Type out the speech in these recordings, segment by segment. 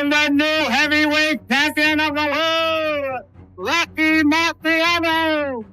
And the new heavyweight champion of the world, Rocky Marciano.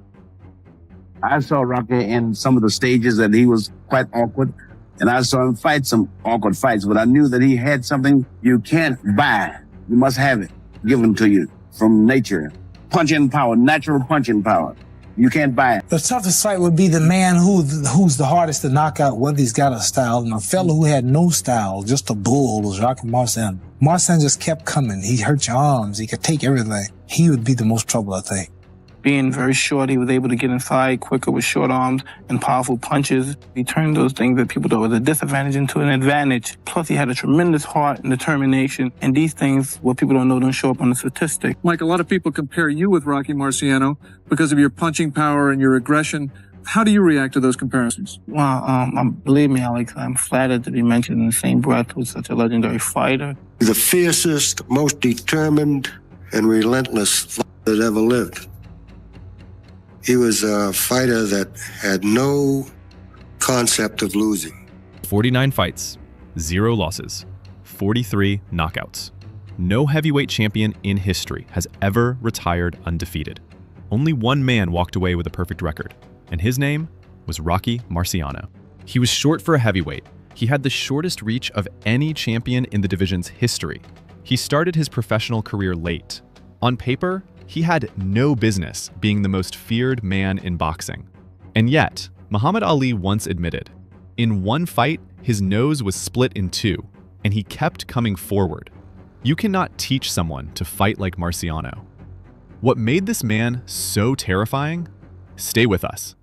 I saw Rocky in some of the stages that he was quite awkward, and I saw him fight some awkward fights, but I knew that he had something you can't buy. You must have it given to you from nature. Punching power, natural punching power. You can't buy it. The toughest fight would be the man who's the hardest to knock out, whether he's got a style. And a fellow who had no style, just a bull, was Rocky Marciano. Marciano just kept coming. He hurt your arms. He could take everything. He would be the most trouble, I think. Being very short, he was able to get inside quicker with short arms and powerful punches. He turned those things that people thought was a disadvantage into an advantage. Plus, he had a tremendous heart and determination. And these things, what people don't know, don't show up on the statistic. Mike, a lot of people compare you with Rocky Marciano because of your punching power and your aggression. How do you react to those comparisons? Well, believe me, Alex, I'm flattered to be mentioned in the same breath with such a legendary fighter. The fiercest, most determined, and relentless fighter that ever lived. He was a fighter that had no concept of losing. 49 fights, 0 losses, 43 knockouts. No heavyweight champion in history has ever retired undefeated. Only one man walked away with a perfect record, and his name was Rocky Marciano. He was short for a heavyweight. He had the shortest reach of any champion in the division's history. He started his professional career late. On paper, he had no business being the most feared man in boxing. And yet, Muhammad Ali once admitted, in one fight, his nose was split in two, and he kept coming forward. You cannot teach someone to fight like Marciano. What made this man so terrifying? Stay with us.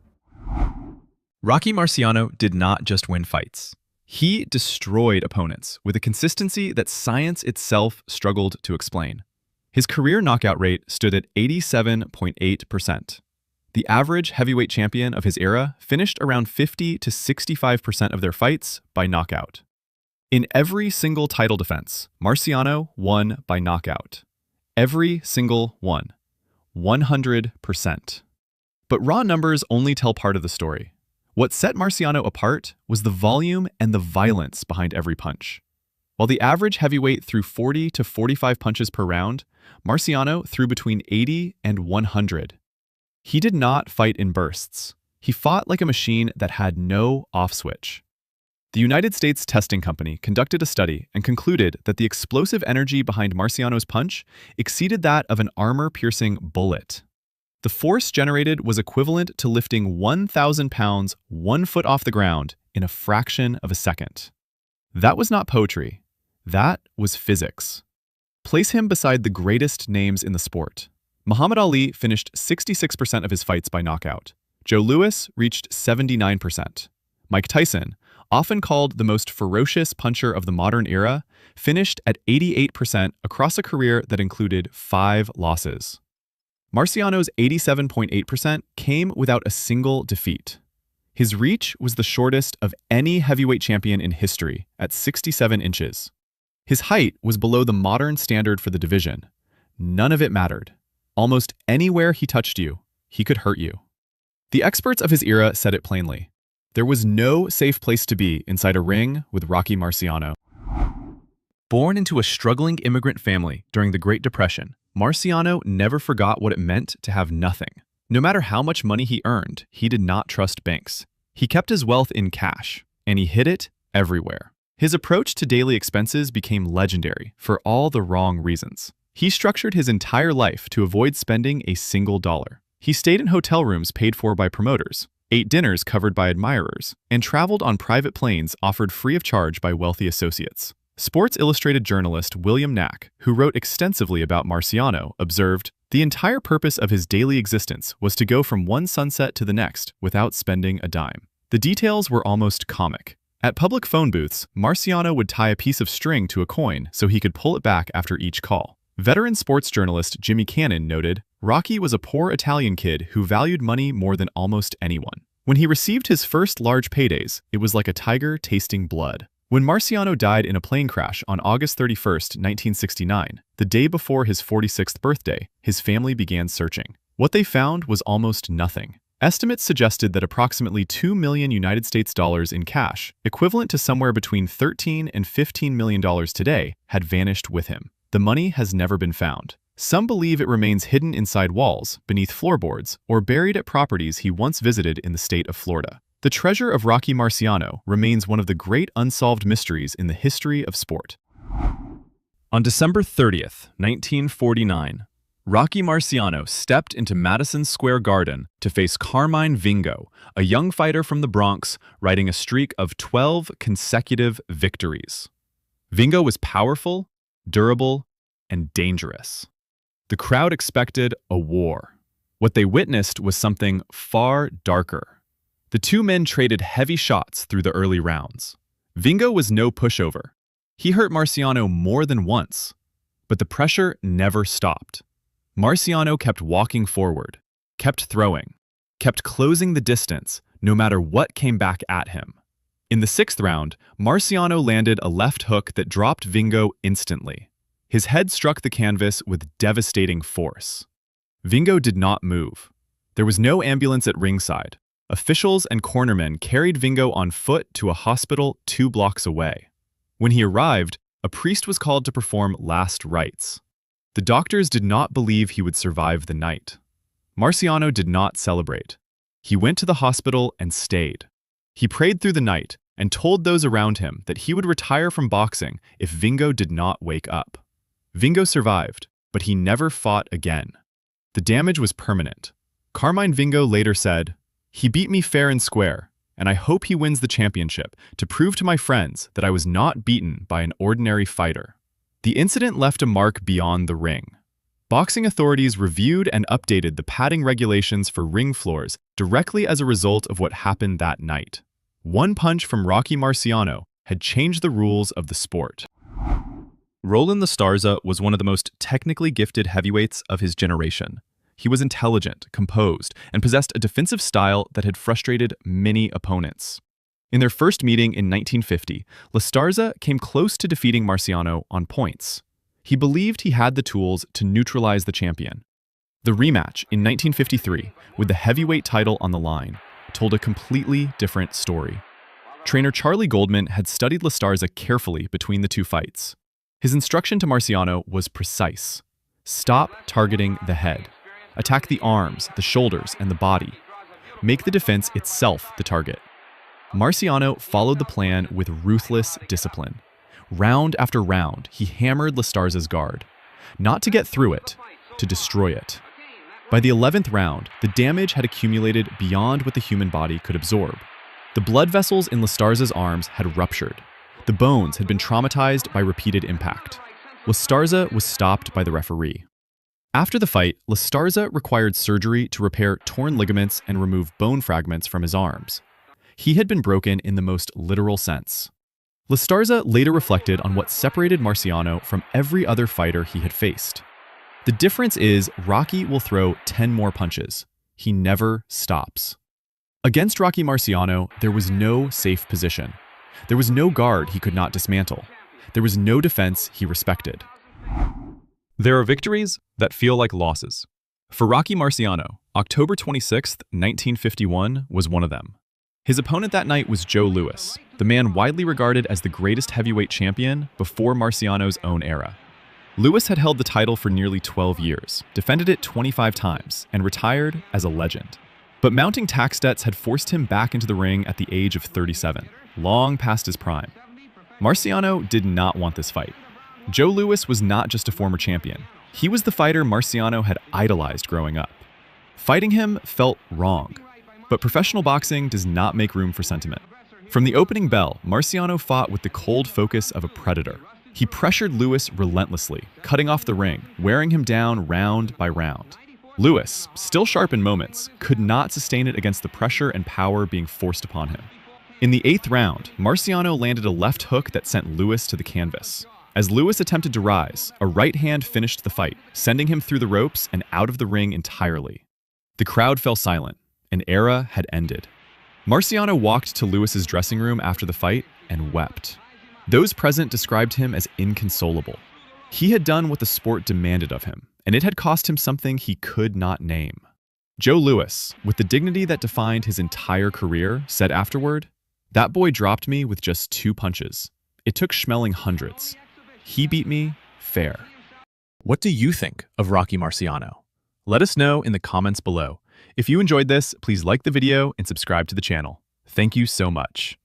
Rocky Marciano did not just win fights. He destroyed opponents with a consistency that science itself struggled to explain. His career knockout rate stood at 87.8%. The average heavyweight champion of his era finished around 50 to 65% of their fights by knockout. In every single title defense, Marciano won by knockout. Every single one. 100%. But raw numbers only tell part of the story. What set Marciano apart was the volume and the violence behind every punch. While the average heavyweight threw 40 to 45 punches per round, Marciano threw between 80 and 100. He did not fight in bursts. He fought like a machine that had no off switch. The United States Testing Company conducted a study and concluded that the explosive energy behind Marciano's punch exceeded that of an armor-piercing bullet. The force generated was equivalent to lifting 1,000 pounds 1 foot off the ground in a fraction of a second. That was not poetry. That was physics. Place him beside the greatest names in the sport. Muhammad Ali finished 66% of his fights by knockout. Joe Louis reached 79%. Mike Tyson, often called the most ferocious puncher of the modern era, finished at 88% across a career that included 5 losses. Marciano's 87.8% came without a single defeat. His reach was the shortest of any heavyweight champion in history, at 67 inches. His height was below the modern standard for the division. None of it mattered. Almost anywhere he touched you, he could hurt you. The experts of his era said it plainly. There was no safe place to be inside a ring with Rocky Marciano. Born into a struggling immigrant family during the Great Depression, Marciano never forgot what it meant to have nothing. No matter how much money he earned, he did not trust banks. He kept his wealth in cash, and he hid it everywhere. His approach to daily expenses became legendary for all the wrong reasons. He structured his entire life to avoid spending a single dollar. He stayed in hotel rooms paid for by promoters, ate dinners covered by admirers, and traveled on private planes offered free of charge by wealthy associates. Sports Illustrated journalist William Knack, who wrote extensively about Marciano, observed, "The entire purpose of his daily existence was to go from one sunset to the next without spending a dime." The details were almost comic. At public phone booths, Marciano would tie a piece of string to a coin so he could pull it back after each call. Veteran sports journalist Jimmy Cannon noted, "Rocky was a poor Italian kid who valued money more than almost anyone. When he received his first large paydays, it was like a tiger tasting blood." When Marciano died in a plane crash on August 31, 1969, the day before his 46th birthday, his family began searching. What they found was almost nothing. Estimates suggested that approximately $2 million United States dollars in cash, equivalent to somewhere between $13 and $15 million today, had vanished with him. The money has never been found. Some believe it remains hidden inside walls, beneath floorboards, or buried at properties he once visited in the state of Florida. The treasure of Rocky Marciano remains one of the great unsolved mysteries in the history of sport. On December 30th, 1949, Rocky Marciano stepped into Madison Square Garden to face Carmine Vingo, a young fighter from the Bronx riding a streak of 12 consecutive victories. Vingo was powerful, durable, and dangerous. The crowd expected a war. What they witnessed was something far darker. The two men traded heavy shots through the early rounds. Vingo was no pushover. He hurt Marciano more than once, but the pressure never stopped. Marciano kept walking forward, kept throwing, kept closing the distance no matter what came back at him. In the 6th round, Marciano landed a left hook that dropped Vingo instantly. His head struck the canvas with devastating force. Vingo did not move. There was no ambulance at ringside. Officials and cornermen carried Vingo on foot to a hospital 2 blocks away. When he arrived, a priest was called to perform last rites. The doctors did not believe he would survive the night. Marciano did not celebrate. He went to the hospital and stayed. He prayed through the night and told those around him that he would retire from boxing if Vingo did not wake up. Vingo survived, but he never fought again. The damage was permanent. Carmine Vingo later said, "He beat me fair and square, and I hope he wins the championship to prove to my friends that I was not beaten by an ordinary fighter." The incident left a mark beyond the ring. Boxing authorities reviewed and updated the padding regulations for ring floors directly as a result of what happened that night. One punch from Rocky Marciano had changed the rules of the sport. Roland Lastarza was one of the most technically gifted heavyweights of his generation. He was intelligent, composed, and possessed a defensive style that had frustrated many opponents. In their first meeting in 1950, Lastarza came close to defeating Marciano on points. He believed he had the tools to neutralize the champion. The rematch in 1953, with the heavyweight title on the line, told a completely different story. Trainer Charlie Goldman had studied Lastarza carefully between the two fights. His instruction to Marciano was precise. Stop targeting the head. Attack the arms, the shoulders, and the body. Make the defense itself the target. Marciano followed the plan with ruthless discipline. Round after round, he hammered Lastarza's guard. Not to get through it, to destroy it. By the 11th round, the damage had accumulated beyond what the human body could absorb. The blood vessels in Lastarza's arms had ruptured. The bones had been traumatized by repeated impact. Lastarza was stopped by the referee. After the fight, Lastarza required surgery to repair torn ligaments and remove bone fragments from his arms. He had been broken in the most literal sense. Lastarza later reflected on what separated Marciano from every other fighter he had faced. The difference is Rocky will throw 10 more punches. He never stops. Against Rocky Marciano, there was no safe position. There was no guard he could not dismantle. There was no defense he respected. There are victories that feel like losses. For Rocky Marciano, October 26, 1951 was one of them. His opponent that night was Joe Louis, the man widely regarded as the greatest heavyweight champion before Marciano's own era. Louis had held the title for nearly 12 years, defended it 25 times, and retired as a legend. But mounting tax debts had forced him back into the ring at the age of 37, long past his prime. Marciano did not want this fight. Joe Louis was not just a former champion. He was the fighter Marciano had idolized growing up. Fighting him felt wrong. But professional boxing does not make room for sentiment. From the opening bell, Marciano fought with the cold focus of a predator. He pressured Louis relentlessly, cutting off the ring, wearing him down round by round. Louis, still sharp in moments, could not sustain it against the pressure and power being forced upon him. In the 8th round, Marciano landed a left hook that sent Louis to the canvas. As Louis attempted to rise, a right hand finished the fight, sending him through the ropes and out of the ring entirely. The crowd fell silent. An era had ended. Marciano walked to Louis's dressing room after the fight and wept. Those present described him as inconsolable. He had done what the sport demanded of him, and it had cost him something he could not name. Joe Louis, with the dignity that defined his entire career, said afterward, "That boy dropped me with just 2 punches. It took Schmeling hundreds. He beat me fair." What do you think of Rocky Marciano? Let us know in the comments below. If you enjoyed this, please like the video and subscribe to the channel. Thank you so much.